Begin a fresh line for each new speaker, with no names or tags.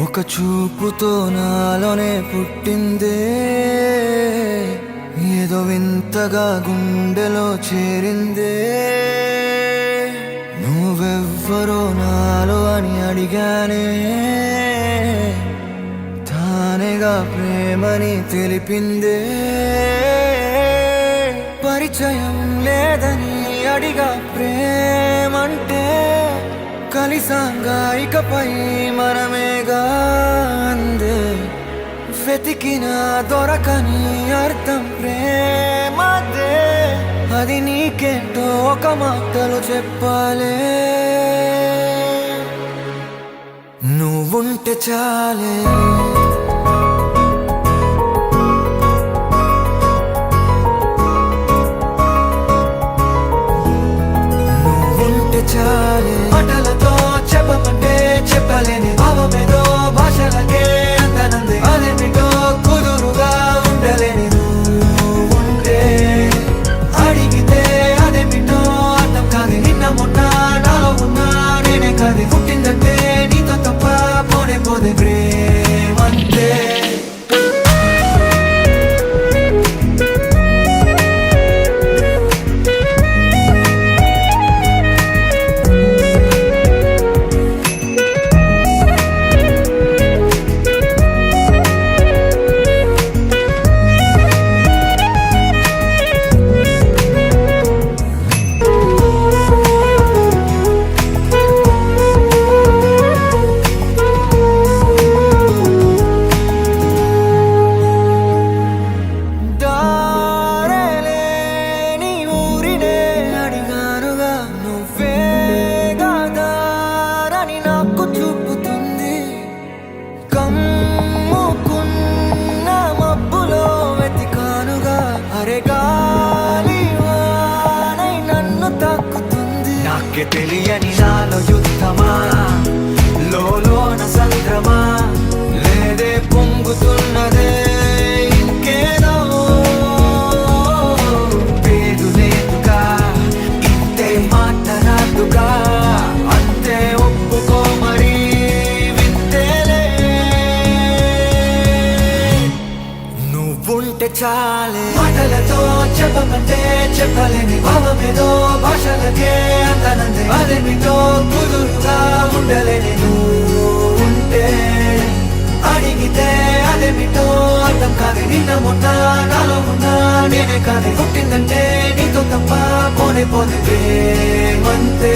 ఒక చూపుతో నాలోనే పుట్టిందే, ఏదో వింతగా గుండెలో చేరిందే. నువ్వెవ్వరో నాలో అని అడిగానే, తానేగా ప్రేమని తెలిపిందే. పరిచయం లేదని అడిగా ప్రేమంటే, కలిసాంగా ఇకపై మనమేగా అందే. వెతికినా దొరకని అర్థం ప్రేమదే, అది నీకేంటో ఒక మాటలో చెప్పాలే. నువ్వుంటే చాలే, నువ్వుంటే చాలే. మాటలతో చెప్పమంటే చెప్పలేని భావమేదో భాషలకే అందనంది. అదేమిటో కుదురుగా ఉండలేని నువ్వుంటే, అడిగితే అదేమిటో అర్థం కాదు. నిన్న మొన్న నాలో ఉన్నా నేనే కాదు. పుట్టిందంటే నీతో తప్ప పోనే పోదే ప్రేమంతే. నాకే తెలియని నాలో యుద్ధమా, లోన సంద్రమా, లేదే పొంగుతున్నదే ఇంకేదో. పేరు లేదుగా, ఇంతే మాట రాదుగా, అంతే ఒప్పుకో మరి వింతేలే. నువ్వుంటే చాలే. మాటలతో చెప్పమంటే చెప్పలేని భావమేదో భాషలకే అందనంది. అదేమిటో కుదురుగా ఉండలేని నువ్వుంటే, అడిగితే అదేమిటో అర్థం కాదు. నిన్న మొన్న నాలో ఉన్నా నేనే కాదు. పుట్టిందంటే నీతో తప్ప పోనే పోదే ప్రేమంతే.